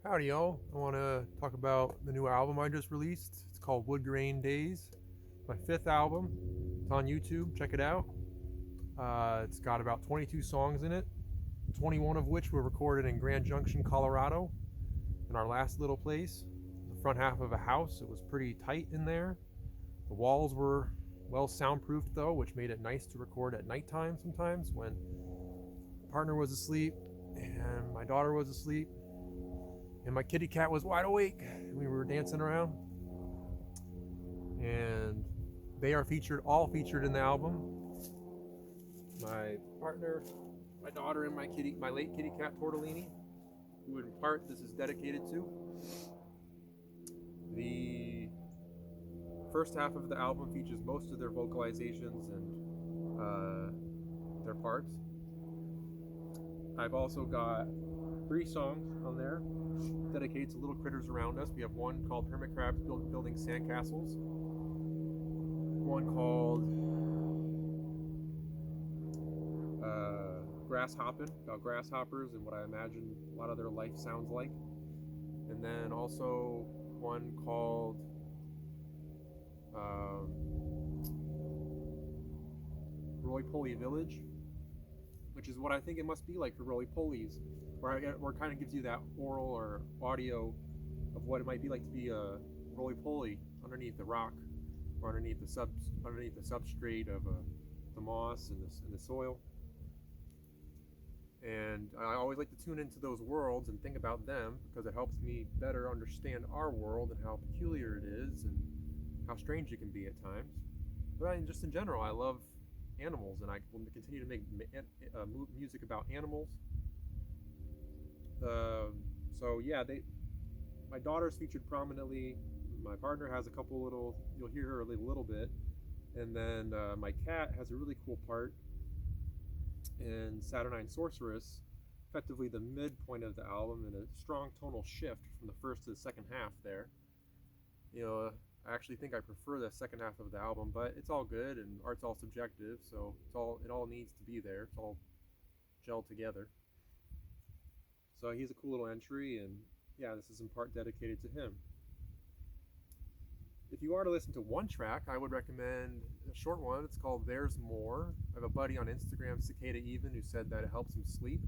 Howdy, y'all. I want to talk about the new album I just released. It's called Wood Grain Days. It's my fifth album. It's on YouTube. Check it out. It's got about 22 songs in it, 21 of which were recorded in Grand Junction, Colorado, in our last little place. The front half of a house. It was pretty tight in there. The walls were well soundproofed, though, which made it nice to record at nighttime sometimes when my partner was asleep and my daughter was asleep and my kitty cat was wide awake. We were dancing around, and they are all featured in the album. My partner, my daughter, and my late kitty cat Tortellini, who in part this is dedicated to. The first half of the album features most of their vocalizations and their parts. I've also got 3 songs on there dedicated to little critters around us. We have one called Hermit Crabs Building Sandcastles, one called Grass Hoppin', about grasshoppers and what I imagine a lot of their life sounds like. And then also one called um, Roly Poly Village, which is what I think it must be like for roly polies, where it kind of gives you that oral or audio of what it might be like to be a roly poly underneath the rock or underneath the substrate of the moss and the soil. And I always like to tune into those worlds and think about them because it helps me better understand our world and how peculiar it is and how strange it can be at times. But just in general, I love animals, and I will continue to make music about animals. So yeah, my daughter's featured prominently. My partner has a couple little. You'll hear her a little bit, and then my cat has a really cool part in Saturnine Sorceress, effectively the midpoint of the album, and a strong tonal shift from the first to the second half there. You know, I actually think I prefer the second half of the album, but it's all good, and art's all subjective, so it all needs to be there. It's all gelled together. So he's a cool little entry, and yeah, this is in part dedicated to him. If you are to listen to one track, I would recommend a short one. It's called There's More. I have a buddy on Instagram, Cicada Even, who said that it helps him sleep.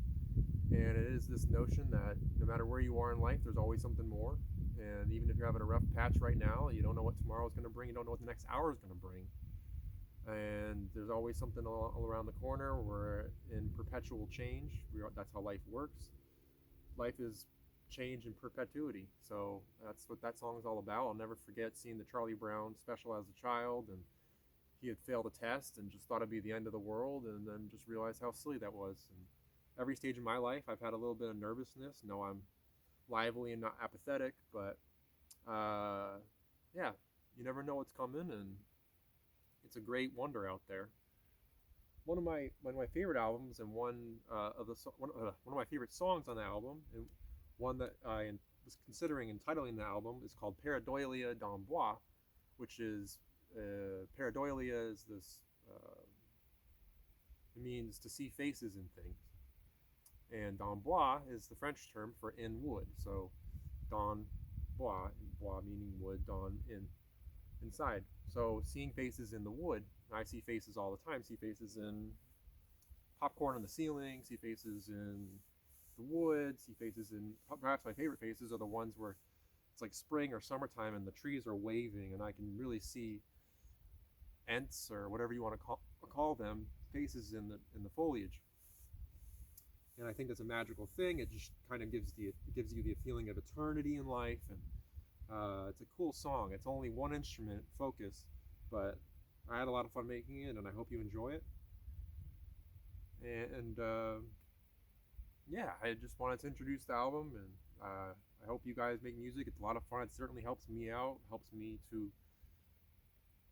And it is this notion that no matter where you are in life, there's always something more. And even if you're having a rough patch right now, you don't know what tomorrow is going to bring, you don't know what the next hour is going to bring. And there's always something all around the corner. We're in perpetual change. That's how life works. Life is change and perpetuity. So that's what that song is all about. I'll never forget seeing the Charlie Brown special as a child, and he had failed a test and just thought it'd be the end of the world, and then just realized how silly that was. And every stage of my life, I've had a little bit of nervousness. No, I'm lively and not apathetic, but yeah, you never know what's coming, and it's a great wonder out there. One of my favorite albums and one of my favorite songs on the album, and one that was considering entitling the album, is called Pareidolia d'Amboise, which is pareidolia is this it means to see faces in things, and d'Amboise is the French term for in wood. So don bois, bois meaning wood, don inside. So seeing faces in the wood, I see faces all the time. See faces in popcorn on the ceiling, see faces in the woods, see faces in, perhaps my favorite faces are the ones where it's like spring or summertime and the trees are waving and I can really see ents or whatever you want to call them, faces in the foliage. And I think that's a magical thing. It just kind of gives you the feeling of eternity in life, and it's a cool song. It's only one instrument focus, but I had a lot of fun making it, and I hope you enjoy it. And yeah, I just wanted to introduce the album, and I hope you guys make music. It's a lot of fun. It certainly helps me out, helps me to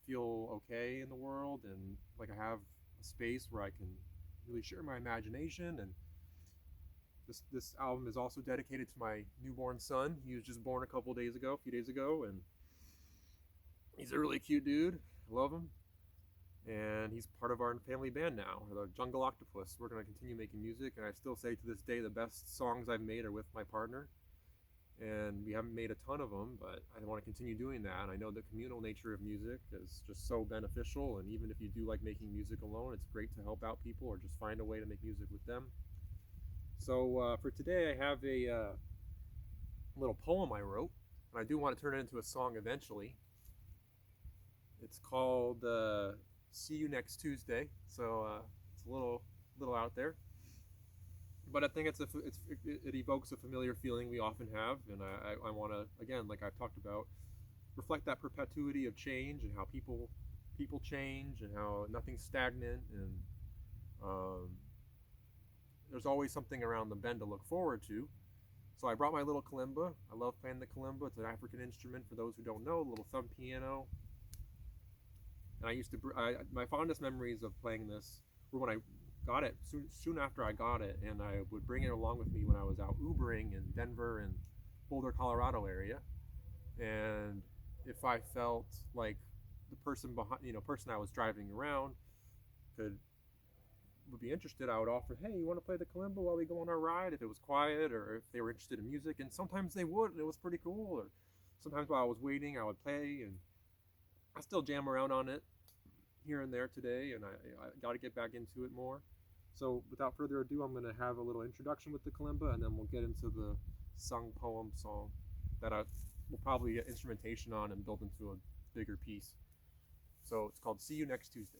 feel okay in the world, and like I have a space where I can really share my imagination. And this album is also dedicated to my newborn son. He was just born a few days ago, and he's a really cute dude. I love him, and he's part of our family band now, the Jungle Octopus. We're going to continue making music, and I still say to this day the best songs I've made are with my partner. and we haven't made a ton of them, but I want to continue doing that. And I know the communal nature of music is just so beneficial, and even if you do like making music alone, it's great to help out people or just find a way to make music with them. So for today, I have a little poem I wrote, and I do want to turn it into a song eventually. It's called "See You Next Tuesday," so it's a little out there, but I think it evokes a familiar feeling we often have, and I want to, again, like I've talked about, reflect that perpetuity of change and how people change and how nothing's stagnant, and um, there's always something around the bend to look forward to. So I brought my little kalimba. I love playing the kalimba. It's an African instrument for those who don't know, a little thumb piano. And I used to, my fondest memories of playing this were when I got it, soon after I got it, and I would bring it along with me when I was out Ubering in Denver and Boulder, Colorado area. And if I felt like the person behind, person I was driving around could would be interested, I would offer, hey, you want to play the kalimba while we go on our ride? If it was quiet, or if they were interested in music, and sometimes they would, and it was pretty cool. Or sometimes while I was waiting, I would play, and I still jam around on it here and there today, and I got to get back into it more. So without further ado, I'm going to have a little introduction with the kalimba, and then we'll get into the sung poem song that I will probably get instrumentation on and build into a bigger piece. So it's called "See You Next Tuesday."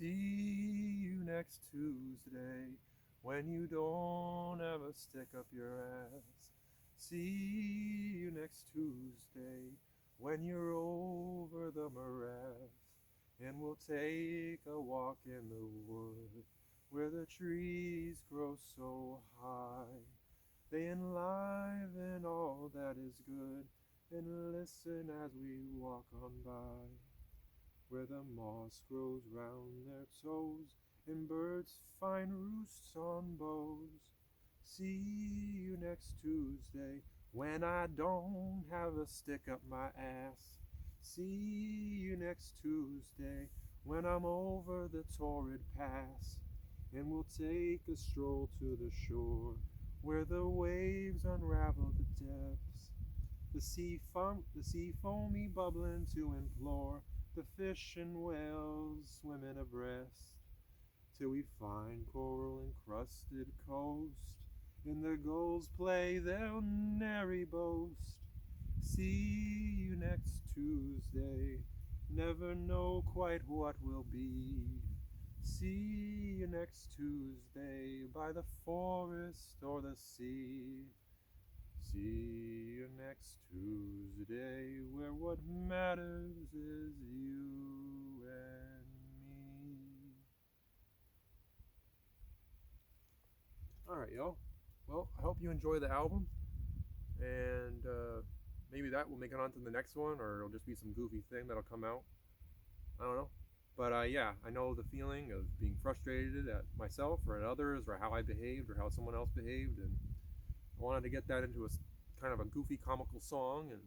See you next Tuesday when you don't ever stick up your ass. See you next Tuesday when you're over the morass, and we'll take a walk in the wood where the trees grow so high. They enliven all that is good, and listen as we walk on by, where the moss grows round their toes, and birds find roosts on boughs. See you next Tuesday, when I don't have a stick up my ass. See you next Tuesday, when I'm over the torrid pass, and we'll take a stroll to the shore, where the waves unravel the depths. The sea foamy bubbling to implore the fish and whales swimming abreast, till we find coral encrusted coast, and the gulls play their nary boast. See you next Tuesday, never know quite what will be. See you next Tuesday by the forest or the sea. See you next Tuesday, where what matters is you and me. Alright, y'all. Well, I hope you enjoy the album, and maybe that will make it on to the next one, or it'll just be some goofy thing that'll come out. I don't know. But yeah, I know the feeling of being frustrated at myself or at others, or how I behaved or how someone else behaved, and I wanted to get that into a kind of a goofy, comical song, and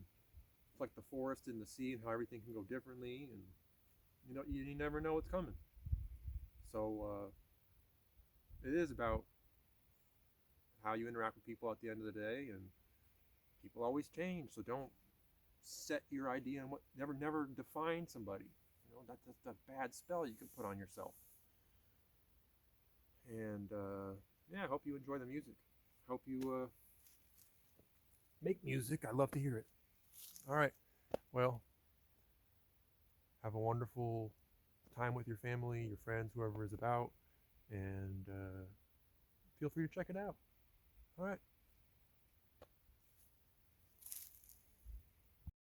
it's like the forest and the sea and how everything can go differently, and you never know what's coming. So it is about how you interact with people at the end of the day, and people always change. So don't set your idea and never define somebody. That's a bad spell you can put on yourself. And yeah, I hope you enjoy the music. Hope you make music. I love to hear it. All right. Well, have a wonderful time with your family, your friends, whoever is about, and feel free to check it out. All right.